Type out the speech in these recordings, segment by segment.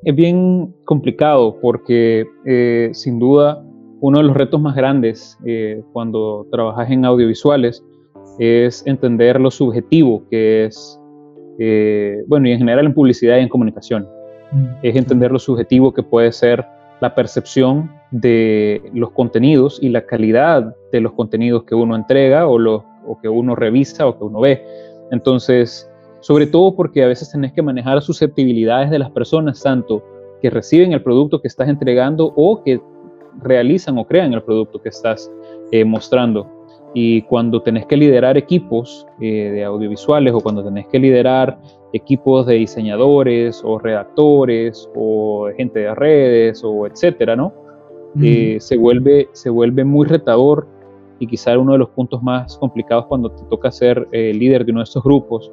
Es bien complicado porque sin duda uno de los retos más grandes cuando trabajas en audiovisuales es entender lo subjetivo que es, bueno, y en general en publicidad y en comunicación, es entender lo subjetivo que puede ser la percepción de los contenidos y la calidad de los contenidos que uno entrega o que uno revisa o que uno ve. Entonces, sobre todo porque a veces tenés que manejar susceptibilidades de las personas, tanto que reciben el producto que estás entregando o que realizan o crean el producto que estás mostrando. Y cuando tenés que liderar equipos de audiovisuales o cuando tenés que liderar equipos de diseñadores o redactores o gente de redes o etcétera, ¿no? Se vuelve muy retador y quizá uno de los puntos más complicados cuando te toca ser líder de uno de estos grupos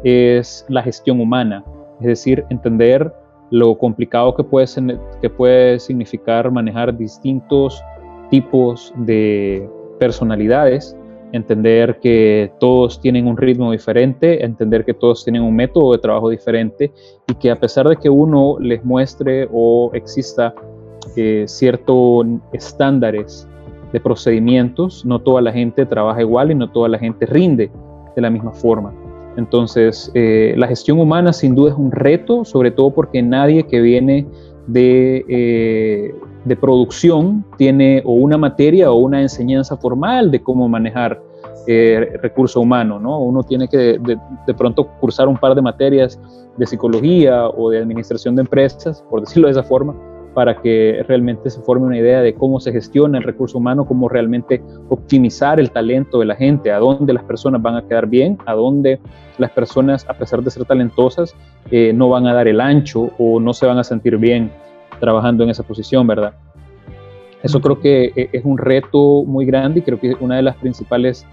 es la gestión humana, es decir, entender lo complicado que puede significar manejar distintos tipos de personalidades, entender que todos tienen un ritmo diferente, entender que todos tienen un método de trabajo diferente y que a pesar de que uno les muestre o exista ciertos estándares de procedimientos, no toda la gente trabaja igual y no toda la gente rinde de la misma forma. Entonces, la gestión humana sin duda es un reto, sobre todo porque nadie que viene de producción tiene o una materia o una enseñanza formal de cómo manejar recurso humano, ¿no? Uno tiene que de pronto cursar un par de materias de psicología o de administración de empresas, por decirlo de esa forma, para que realmente se forme una idea de cómo se gestiona el recurso humano, cómo realmente optimizar el talento de la gente, a dónde las personas van a quedar bien, a dónde las personas, a pesar de ser talentosas, no van a dar el ancho o no se van a sentir bien trabajando en esa posición, ¿verdad? Eso creo que es un reto muy grande y creo que una de las principales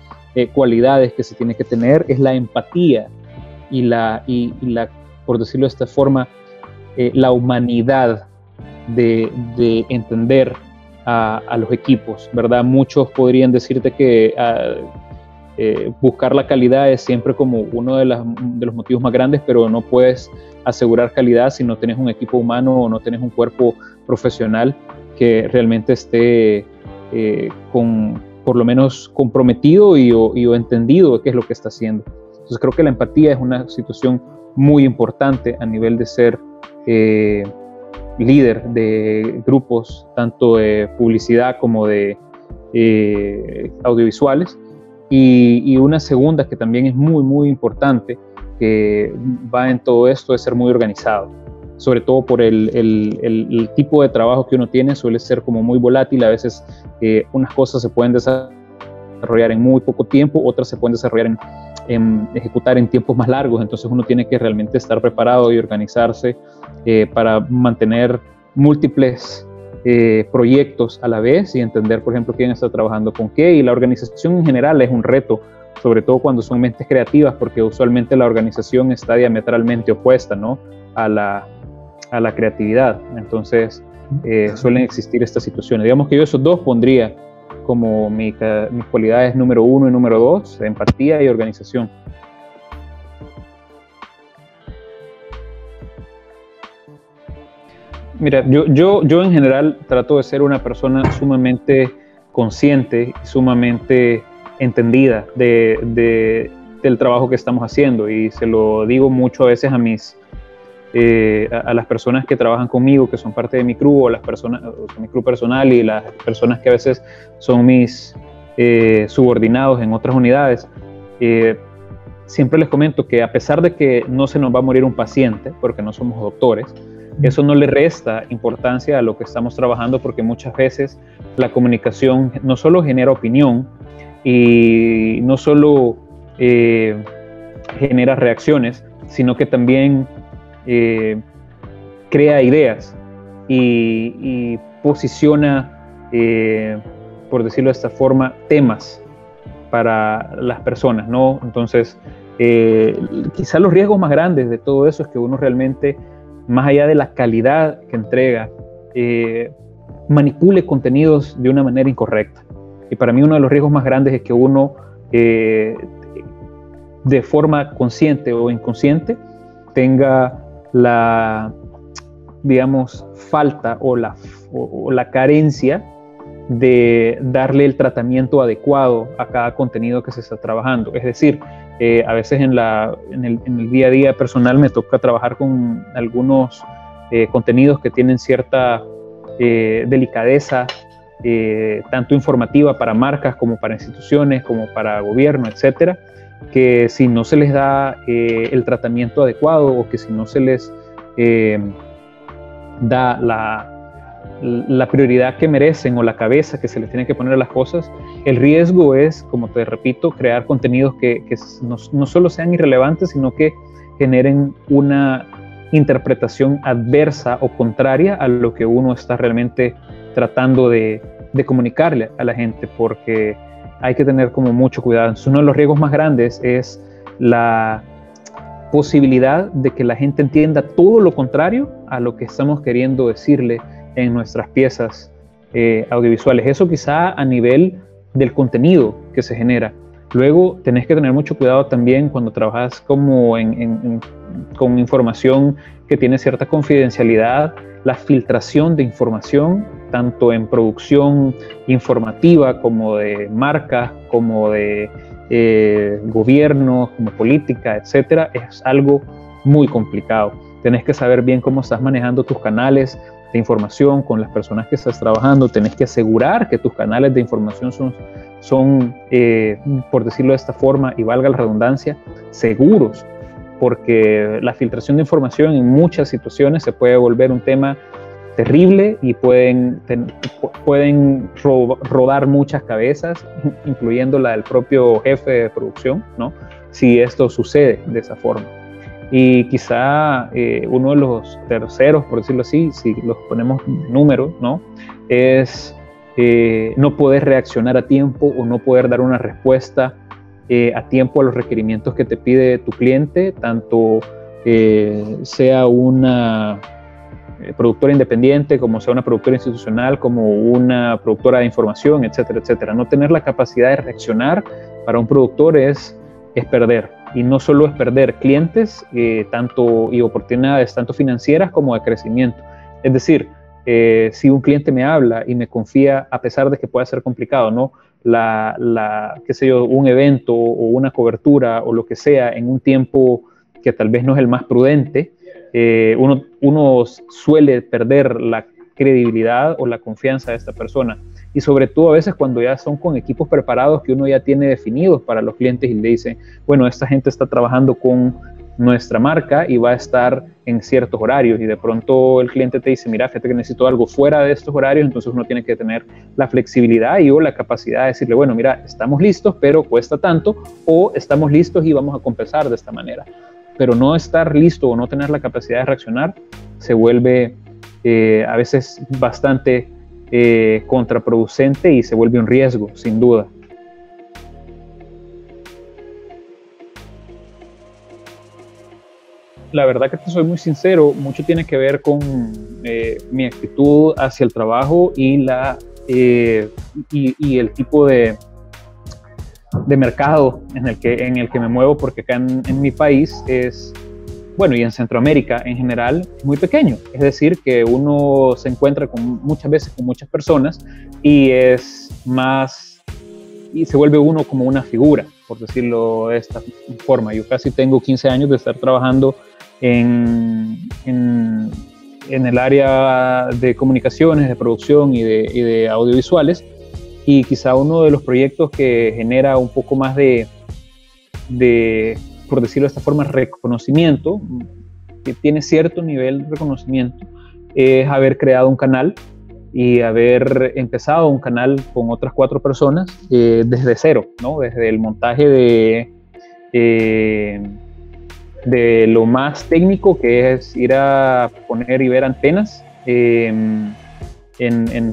cualidades que se tiene que tener es la empatía y la por decirlo de esta forma, la humanidad de entender a los equipos, ¿verdad? Muchos podrían decirte que buscar la calidad es siempre como uno de los motivos más grandes, pero no puedes asegurar calidad si no tenés un equipo humano o no tenés un cuerpo profesional que realmente esté por lo menos comprometido y entendido de qué es lo que está haciendo. Entonces creo que la empatía es una situación muy importante a nivel de ser líder de grupos, tanto de publicidad como de audiovisuales. Y una segunda que también es muy, muy importante, que va en todo esto, es ser muy organizado. Sobre todo por el tipo de trabajo que uno tiene, suele ser como muy volátil. A veces unas cosas se pueden desarrollar en muy poco tiempo, otras se pueden desarrollar ejecutar en tiempos más largos. Entonces uno tiene que realmente estar preparado y organizarse para mantener múltiples proyectos a la vez y entender, por ejemplo, quién está trabajando con qué. Y la organización en general es un reto, sobre todo cuando son mentes creativas, porque usualmente la organización está diametralmente opuesta, ¿no?, a la creatividad. Entonces suelen existir estas situaciones. Digamos que yo esos dos pondría como mis cualidades número 1 y número 2, empatía y organización. Mira, yo en general trato de ser una persona sumamente consciente y sumamente entendida del trabajo que estamos haciendo, y se lo digo mucho a veces a las personas que trabajan conmigo, que son parte de mi crew, o mi crew personal, y las personas que a veces son mis subordinados en otras unidades. Siempre les comento que a pesar de que no se nos va a morir un paciente, porque no somos doctores, eso no le resta importancia a lo que estamos trabajando, porque muchas veces la comunicación no solo genera opinión y no solo genera reacciones, sino que también crea ideas y posiciona, por decirlo de esta forma, temas para las personas, ¿no? Entonces, quizá los riesgos más grandes de todo eso es que uno realmente, más allá de la calidad que entrega, manipule contenidos de una manera incorrecta. Y para mí uno de los riesgos más grandes es que uno, de forma consciente o inconsciente, tenga la digamos, falta o la carencia de darle el tratamiento adecuado a cada contenido que se está trabajando. Es decir, a veces en el día a día personal me toca trabajar con algunos contenidos que tienen cierta delicadeza, tanto informativa para marcas como para instituciones, como para gobierno, etcétera, que si no se les da el tratamiento adecuado o que si no se les da la prioridad que merecen o la cabeza que se les tiene que poner a las cosas, el riesgo es, como te repito, crear contenidos que no solo sean irrelevantes, sino que generen una interpretación adversa o contraria a lo que uno está realmente tratando de comunicarle a la gente, porque hay que tener como mucho cuidado. Entonces, uno de los riesgos más grandes es la posibilidad de que la gente entienda todo lo contrario a lo que estamos queriendo decirle en nuestras piezas audiovisuales. Eso quizá a nivel del contenido que se genera. Luego tenés que tener mucho cuidado también cuando trabajas como con información que tiene cierta confidencialidad, la filtración de información, tanto en producción informativa como de marcas, como de gobierno, como política, etcétera, es algo muy complicado. Tenés que saber bien cómo estás manejando tus canales de información con las personas que estás trabajando. Tenés que asegurar que tus canales de información son por decirlo de esta forma, y valga la redundancia, seguros, porque la filtración de información en muchas situaciones se puede volver un tema terrible y pueden rodar muchas cabezas, incluyendo la del propio jefe de producción, ¿no? Si esto sucede de esa forma. Y quizá uno de los terceros, por decirlo así, si los ponemos números, ¿no? Es no poder reaccionar a tiempo o no poder dar una respuesta a tiempo a los requerimientos que te pide tu cliente, tanto sea una productora independiente, como sea una productora institucional, como una productora de información, etcétera, etcétera. No tener la capacidad de reaccionar para un productor es perder. Y no solo es perder clientes y oportunidades tanto financieras como de crecimiento. Es decir, si un cliente me habla y me confía, a pesar de que pueda ser complicado, ¿no? Qué sé yo, un evento o una cobertura o lo que sea en un tiempo que tal vez no es el más prudente, uno suele perder la credibilidad o la confianza de esta persona. Y sobre todo a veces cuando ya son con equipos preparados que uno ya tiene definidos para los clientes y le dice, bueno, esta gente está trabajando con nuestra marca y va a estar en ciertos horarios, y de pronto el cliente te dice, mira, fíjate que necesito algo fuera de estos horarios, entonces uno tiene que tener la flexibilidad o la capacidad de decirle, bueno, mira, estamos listos, pero cuesta tanto, o estamos listos y vamos a compensar de esta manera. Pero no estar listo o no tener la capacidad de reaccionar se vuelve a veces bastante contraproducente y se vuelve un riesgo, sin duda. La verdad que te soy muy sincero, mucho tiene que ver con mi actitud hacia el trabajo y el tipo de mercado en el que me muevo, porque acá en mi país y en Centroamérica en general, es muy pequeño. Es decir, que uno se encuentra muchas veces con muchas personas y se vuelve uno como una figura, por decirlo de esta forma. Yo casi tengo 15 años de estar trabajando en el área de comunicaciones, de producción y de audiovisuales, y quizá uno de los proyectos que genera un poco más de por decirlo de esta forma, reconocimiento, que tiene cierto nivel de reconocimiento, es haber creado un canal y haber empezado un canal con otras 4 personas desde cero, ¿no? Desde el montaje de lo más técnico, que es ir a poner y ver antenas en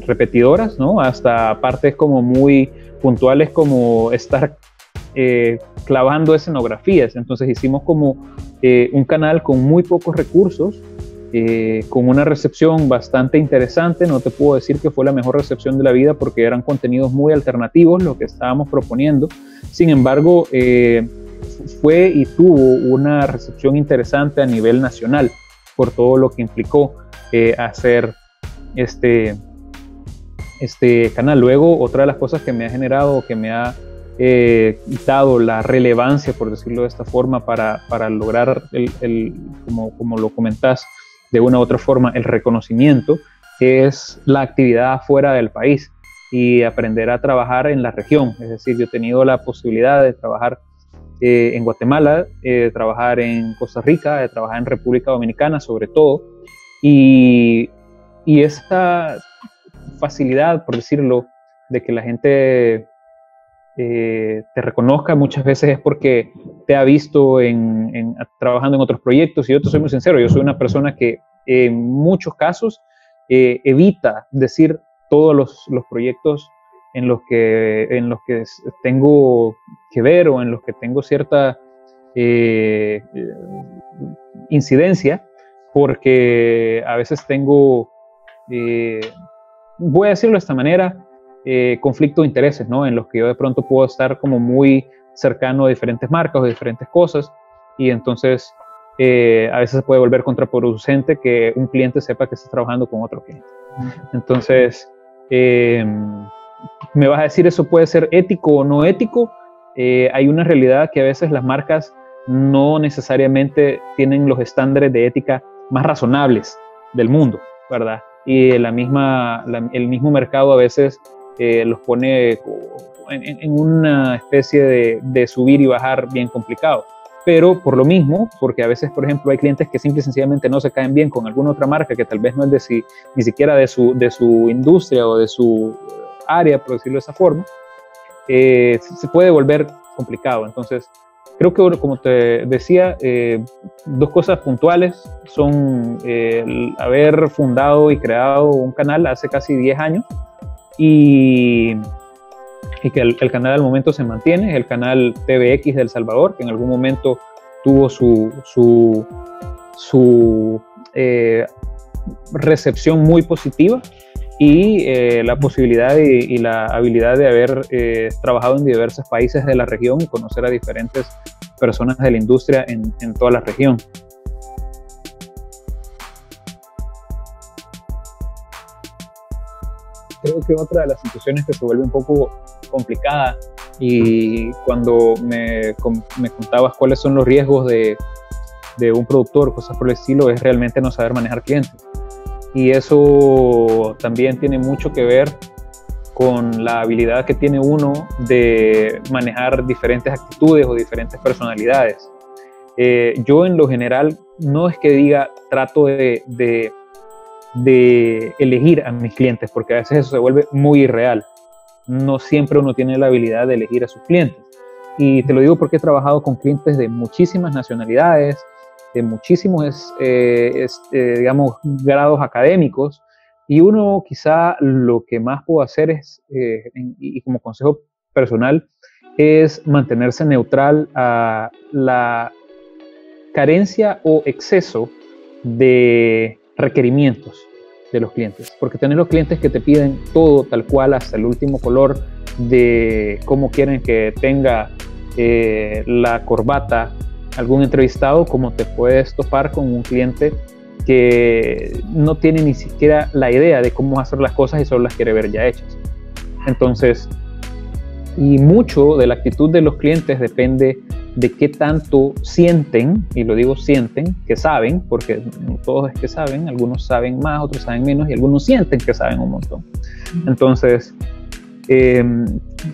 repetidoras, ¿no? Hasta partes como muy puntuales, como estar clavando escenografías. Entonces hicimos como un canal con muy pocos recursos, con una recepción bastante interesante. No te puedo decir que fue la mejor recepción de la vida, porque eran contenidos muy alternativos lo que estábamos proponiendo. Sin embargo, fue y tuvo una recepción interesante a nivel nacional por todo lo que implicó. hacer este canal. Luego, otra de las cosas que me ha generado, que me ha dado la relevancia, por decirlo de esta forma, para lograr, como lo comentás, de una u otra forma, el reconocimiento, es la actividad fuera del país y aprender a trabajar en la región. Es decir, yo he tenido la posibilidad de trabajar en Guatemala, trabajar en Costa Rica, de trabajar en República Dominicana sobre todo, y esta facilidad, por decirlo, de que la gente te reconozca muchas veces es porque te ha visto trabajando en otros proyectos. Y yo te soy muy sincero, yo soy una persona que en muchos casos evita decir todos los proyectos en los que tengo que ver o en los que tengo cierta incidencia, porque a veces tengo, voy a decirlo de esta manera, conflicto de intereses, ¿no? En los que yo de pronto puedo estar como muy cercano a diferentes marcas o diferentes cosas, y entonces a veces se puede volver contraproducente que un cliente sepa que estás trabajando con otro cliente. Entonces, me vas a decir, ¿eso puede ser ético o no ético? Hay una realidad que a veces las marcas no necesariamente tienen los estándares de ética más razonables del mundo, ¿verdad? Y el mismo mercado a veces los pone en una especie de subir y bajar bien complicado. Pero por lo mismo, porque a veces, por ejemplo, hay clientes que simple y sencillamente no se caen bien con alguna otra marca que tal vez no es ni siquiera de su industria o de su área, por decirlo de esa forma, se puede volver complicado. Entonces, creo que, como te decía, dos cosas puntuales son el haber fundado y creado un canal hace casi 10 años y que el canal al momento se mantiene, el canal TVX de El Salvador, que en algún momento tuvo su recepción muy positiva, y la posibilidad y la habilidad de haber trabajado en diversos países de la región y conocer a diferentes personas de la industria en toda la región. Creo que otra de las situaciones que se vuelve un poco complicada, y cuando me contabas cuáles son los riesgos de un productor, cosas por el estilo, es realmente no saber manejar clientes. Y eso también tiene mucho que ver con la habilidad que tiene uno de manejar diferentes actitudes o diferentes personalidades. Yo en lo general no es que diga trato de elegir a mis clientes, porque a veces eso se vuelve muy irreal. No siempre uno tiene la habilidad de elegir a sus clientes. Y te lo digo porque he trabajado con clientes de muchísimas nacionalidades, de muchísimos, digamos, grados académicos, y uno quizá lo que más puedo hacer es, y como consejo personal, es mantenerse neutral a la carencia o exceso de requerimientos de los clientes, porque tener los clientes que te piden todo tal cual hasta el último color de cómo quieren que tenga la corbata algún entrevistado, como te puedes topar con un cliente que no tiene ni siquiera la idea de cómo hacer las cosas y solo las quiere ver ya hechas. Entonces, y mucho de la actitud de los clientes depende de qué tanto sienten, y lo digo sienten, que saben, porque no todos es que saben, algunos saben más, otros saben menos, y algunos sienten que saben un montón. Entonces,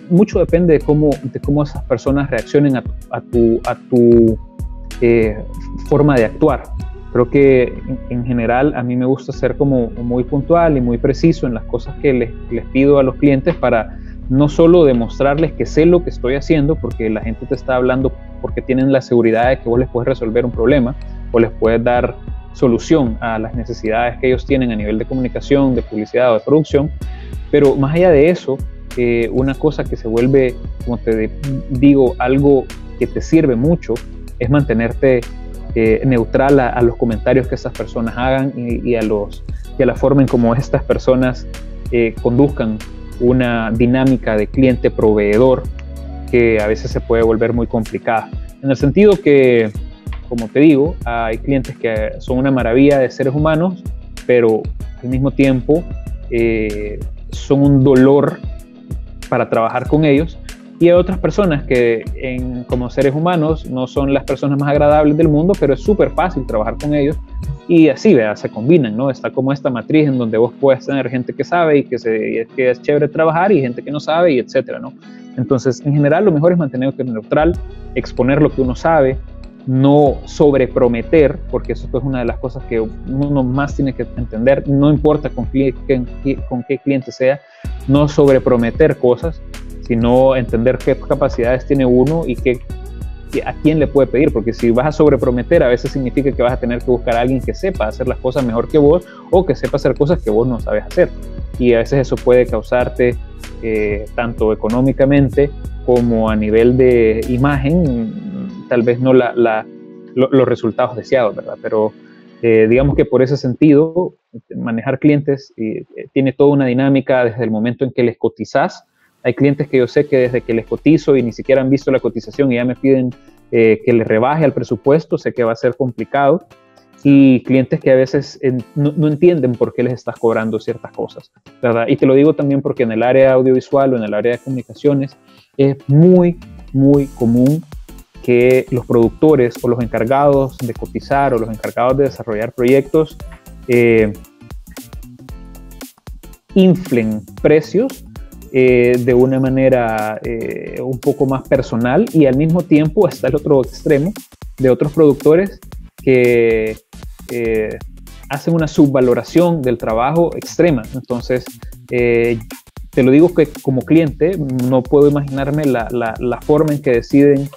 mucho depende de cómo esas personas reaccionen a tu forma de actuar. Creo que en general a mí me gusta ser como muy puntual y muy preciso en las cosas que les pido a los clientes, para no solo demostrarles que sé lo que estoy haciendo, porque la gente te está hablando porque tienen la seguridad de que vos les puedes resolver un problema o les puedes dar solución a las necesidades que ellos tienen a nivel de comunicación, de publicidad o de producción. Pero más allá de eso, una cosa que se vuelve, como te digo, algo que te sirve mucho, es mantenerte neutral a los comentarios que estas personas hagan y a la forma en cómo estas personas conduzcan una dinámica de cliente-proveedor que a veces se puede volver muy complicada. En el sentido que, como te digo, hay clientes que son una maravilla de seres humanos, pero al mismo tiempo son un dolor para trabajar con ellos. Y hay otras personas que como seres humanos no son las personas más agradables del mundo, pero es súper fácil trabajar con ellos. Y así, ¿verdad? Se combinan, ¿no? Está como esta matriz en donde vos puedes tener gente que sabe y que es chévere trabajar, y gente que no sabe, y etcétera, ¿no? Entonces, en general, lo mejor es mantenerte neutral, exponer lo que uno sabe, no sobreprometer, porque eso es una de las cosas que uno más tiene que entender. No importa con qué cliente sea, no sobreprometer cosas, sino entender qué capacidades tiene uno y a quién le puede pedir, porque si vas a sobreprometer, a veces significa que vas a tener que buscar a alguien que sepa hacer las cosas mejor que vos, o que sepa hacer cosas que vos no sabes hacer, y a veces eso puede causarte tanto económicamente como a nivel de imagen, tal vez no los resultados deseados, ¿verdad? Pero digamos que por ese sentido, manejar clientes tiene toda una dinámica desde el momento en que les cotizás. Hay clientes que yo sé que desde que les cotizo y ni siquiera han visto la cotización y ya me piden que les rebaje al presupuesto, sé que va a ser complicado. Y clientes que a veces no entienden por qué les estás cobrando ciertas cosas, ¿verdad? Y te lo digo también porque en el área audiovisual o en el área de comunicaciones es muy, muy común que los productores o los encargados de cotizar o los encargados de desarrollar proyectos inflen precios de una manera un poco más personal, y al mismo tiempo está el otro extremo de otros productores que hacen una subvaloración del trabajo extrema. Entonces, te lo digo que como cliente no puedo imaginarme la forma en que deciden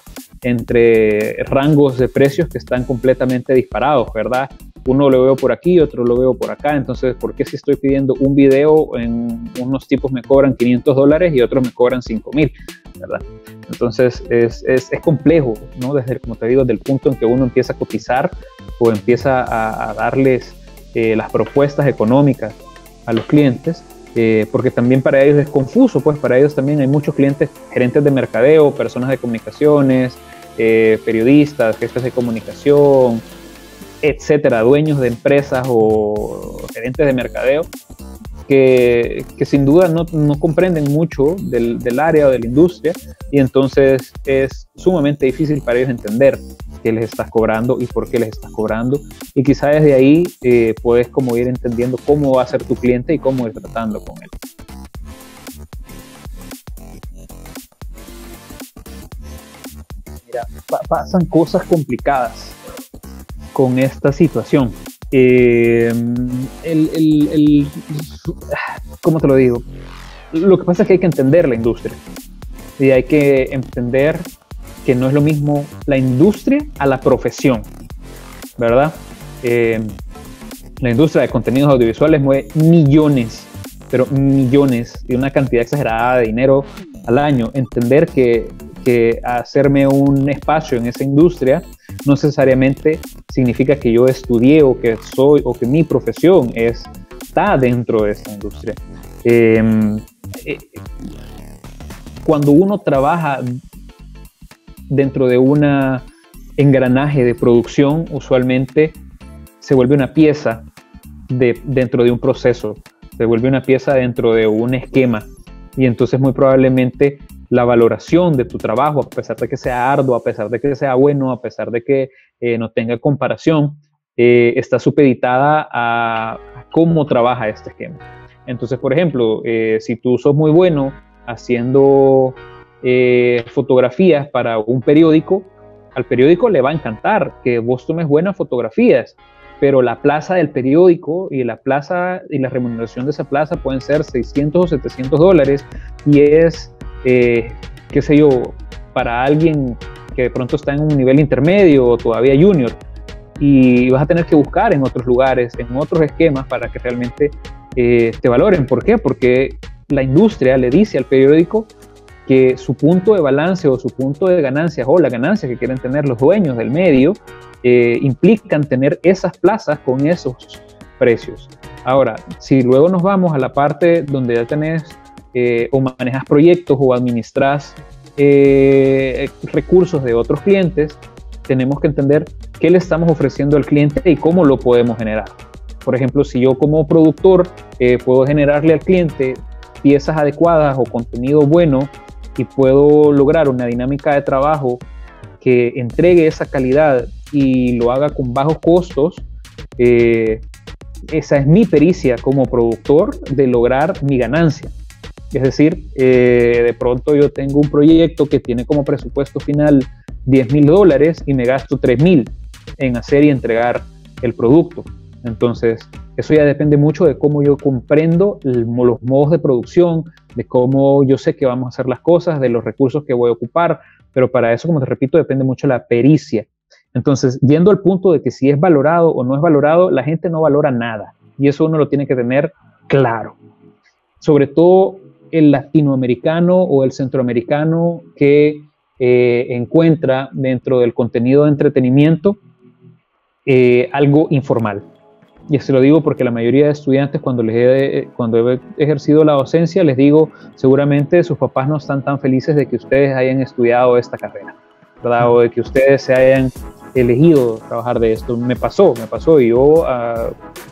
entre rangos de precios que están completamente disparados, ¿verdad? Uno lo veo por aquí, otro lo veo por acá. Entonces, ¿por qué si estoy pidiendo un video, en unos tipos me cobran $500 y otros me cobran $5,000, ¿verdad? Entonces, es complejo, ¿no? Como te digo, desde el punto en que uno empieza a cotizar o empieza a darles las propuestas económicas a los clientes, porque también para ellos es confuso, pues para ellos también hay muchos clientes, gerentes de mercadeo, personas de comunicaciones, periodistas, jefes de comunicación, etcétera, dueños de empresas o gerentes de mercadeo, que sin duda no comprenden mucho del área o de la industria, y entonces es sumamente difícil para ellos entender qué les estás cobrando y por qué les estás cobrando, y quizá desde ahí puedes como ir entendiendo cómo va a ser tu cliente y cómo ir tratando con él. Mira, pasan cosas complicadas con esta situación. ¿Cómo te lo digo? Lo que pasa es que hay que entender la industria, y hay que entender que no es lo mismo la industria a la profesión, ¿verdad? La industria de contenidos audiovisuales mueve millones, pero millones, y una cantidad exagerada de dinero al año. Entender que hacerme un espacio en esa industria no necesariamente significa que yo estudié o que soy o que mi profesión está dentro de esta industria. Cuando uno trabaja dentro de un engranaje de producción, usualmente se vuelve una pieza dentro de un proceso, se vuelve una pieza dentro de un esquema, y entonces muy probablemente la valoración de tu trabajo, a pesar de que sea arduo, a pesar de que sea bueno, a pesar de que no tenga comparación, está supeditada a cómo trabaja este esquema. Entonces, por ejemplo, si tú sos muy bueno haciendo fotografías para un periódico, al periódico le va a encantar que vos tomes buenas fotografías, pero la plaza del periódico y la remuneración de esa plaza pueden ser $600 o $700, y es qué sé yo, para alguien que de pronto está en un nivel intermedio o todavía junior, y vas a tener que buscar en otros lugares, en otros esquemas, para que realmente te valoren. ¿Por qué? Porque la industria le dice al periódico que su punto de balance o su punto de ganancias, o la ganancia que quieren tener los dueños del medio, implican tener esas plazas con esos precios. Ahora, si luego nos vamos a la parte donde ya tenés o manejas proyectos o administras recursos de otros clientes, tenemos que entender qué le estamos ofreciendo al cliente y cómo lo podemos generar. Por ejemplo, si yo como productor puedo generarle al cliente piezas adecuadas o contenido bueno y puedo lograr una dinámica de trabajo que entregue esa calidad y lo haga con bajos costos, esa es mi pericia como productor de lograr mi ganancia. Es decir, de pronto yo tengo un proyecto que tiene como presupuesto final $10,000 y me gasto $3,000 en hacer y entregar el producto. Entonces, eso ya depende mucho de cómo yo comprendo los modos de producción, de cómo yo sé que vamos a hacer las cosas, de los recursos que voy a ocupar, pero para eso, como te repito, depende mucho la pericia. Entonces, yendo al punto de que si es valorado o no es valorado, la gente no valora nada, y eso uno lo tiene que tener claro. Sobre todo el latinoamericano o el centroamericano que encuentra dentro del contenido de entretenimiento algo informal. Y se lo digo porque la mayoría de estudiantes, cuando he ejercido la docencia, les digo, seguramente sus papás no están tan felices de que ustedes hayan estudiado esta carrera, ¿verdad? O de que ustedes se hayan elegido trabajar de esto. Me pasó, y yo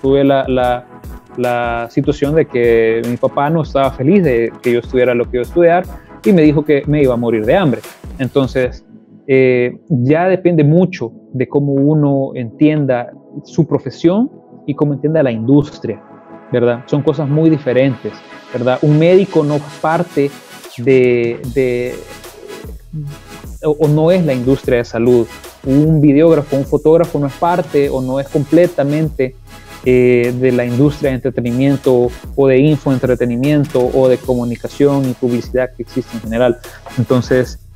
tuve la situación de que mi papá no estaba feliz de que yo estudiara lo que yo estudiar y me dijo que me iba a morir de hambre. Entonces, ya depende mucho de cómo uno entienda su profesión y cómo entienda la industria, ¿verdad? Son cosas muy diferentes, ¿verdad? Un médico no parte o no es la industria de salud. Un videógrafo, un fotógrafo no es parte o no es completamente de la industria de entretenimiento o de infoentretenimiento o de comunicación y publicidad que existe en general. Entonces,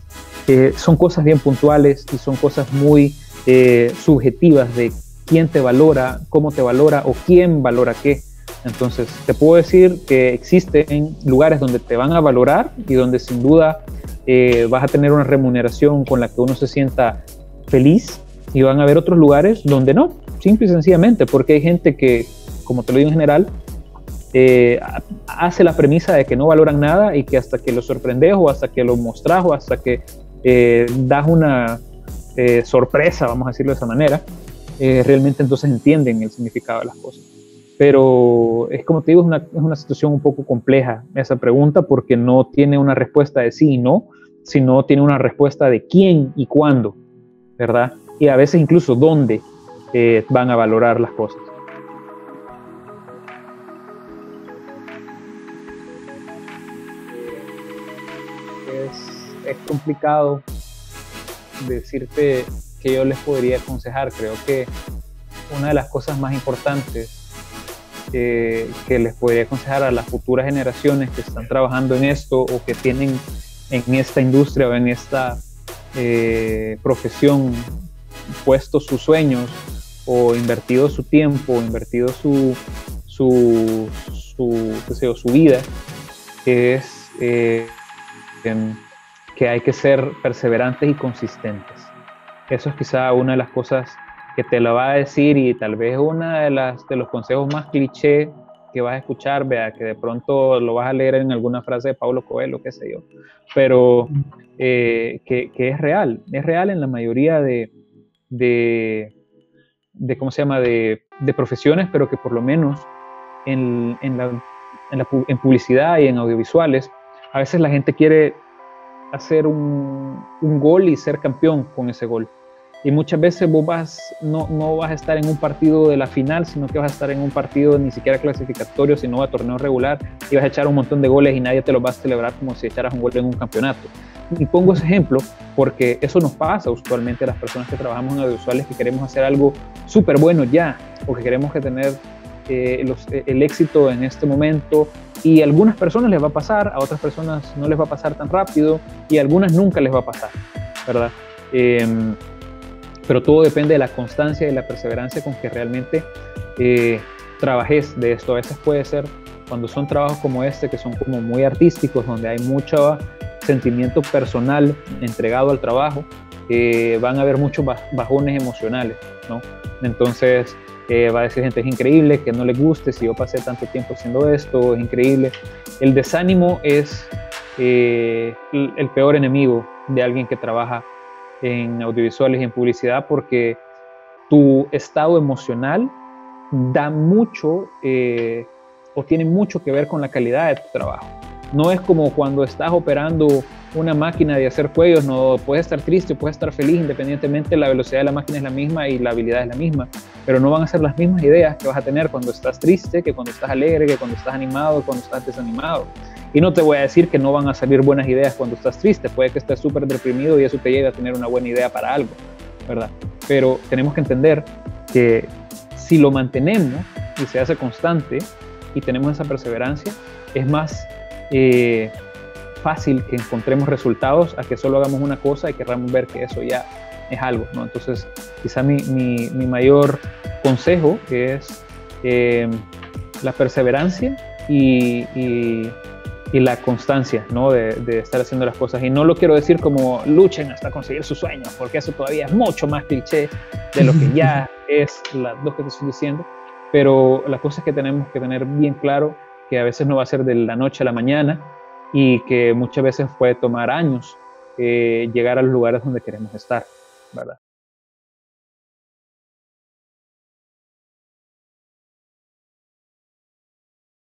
son cosas bien puntuales y son cosas muy subjetivas de quién te valora, cómo te valora o quién valora qué. Entonces, te puedo decir que existen lugares donde te van a valorar y donde sin duda vas a tener una remuneración con la que uno se sienta feliz, y van a haber otros lugares donde no, simple y sencillamente, porque hay gente que, como te lo digo en general, hace la premisa de que no valoran nada y que hasta que lo sorprendes o hasta que lo mostras o hasta que das una sorpresa, vamos a decirlo de esa manera, realmente entonces entienden el significado de las cosas. Pero es como te digo, es una situación un poco compleja esa pregunta, porque no tiene una respuesta de sí y no, sino tiene una respuesta de quién y cuándo, ¿verdad? Y a veces incluso dónde van a valorar las cosas. Es complicado decirte que yo les podría aconsejar. Creo que una de las cosas más importantes que les podría aconsejar a las futuras generaciones que están trabajando en esto o que tienen en esta industria o en esta profesión puesto sus sueños o invertido su tiempo, o invertido su vida, es que hay que ser perseverantes y consistentes. Eso es quizá una de las cosas que te la va a decir, y tal vez una de los consejos más cliché que vas a escuchar, vea, que de pronto lo vas a leer en alguna frase de Paulo Coelho, qué sé yo, pero que es real en la mayoría de ¿cómo se llama?, de profesiones, pero que por lo menos en publicidad y en audiovisuales, a veces la gente quiere hacer un gol y ser campeón con ese gol. Y muchas veces vos no vas a estar en un partido de la final, sino que vas a estar en un partido ni siquiera clasificatorio, sino a torneo regular, y vas a echar un montón de goles y nadie te los va a celebrar como si echaras un gol en un campeonato. Y pongo ese ejemplo porque eso nos pasa usualmente a las personas que trabajamos en audiovisuales, que queremos hacer algo súper bueno ya, o que queremos tener el éxito en este momento, y a algunas personas les va a pasar, a otras personas no les va a pasar tan rápido, y a algunas nunca les va a pasar, ¿verdad? Pero todo depende de la constancia y la perseverancia con que realmente trabajes de esto. A veces puede ser, cuando son trabajos como este, que son como muy artísticos, donde hay mucho sentimiento personal entregado al trabajo, van a haber muchos bajones emocionales, ¿no? Entonces va a decir gente, es increíble que no le guste, si yo pasé tanto tiempo haciendo esto, es increíble. El desánimo es el peor enemigo de alguien que trabaja en audiovisuales y en publicidad, porque tu estado emocional da mucho o tiene mucho que ver con la calidad de tu trabajo. No es como cuando estás operando una máquina de hacer cuellos, no puedes estar triste, puedes estar feliz, independientemente la velocidad de la máquina es la misma y la habilidad es la misma, pero no van a ser las mismas ideas que vas a tener cuando estás triste, que cuando estás alegre, que cuando estás animado, cuando estás desanimado. Y no te voy a decir que no van a salir buenas ideas cuando estás triste, puede que estés súper deprimido y eso te llegue a tener una buena idea para algo, ¿verdad? Pero tenemos que entender que si lo mantenemos y se hace constante y tenemos esa perseverancia, es más fácil que encontremos resultados a que solo hagamos una cosa y queramos ver que eso ya es algo, ¿no? Entonces, quizá mi mayor consejo es la perseverancia y la constancia, ¿no? De estar haciendo las cosas. Y no lo quiero decir como luchen hasta conseguir sus sueños, porque eso todavía es mucho más cliché de lo que ya es las dos que te estoy diciendo. Pero la cosa es que tenemos que tener bien claro que a veces no va a ser de la noche a la mañana y que muchas veces puede tomar años llegar a los lugares donde queremos estar, ¿verdad?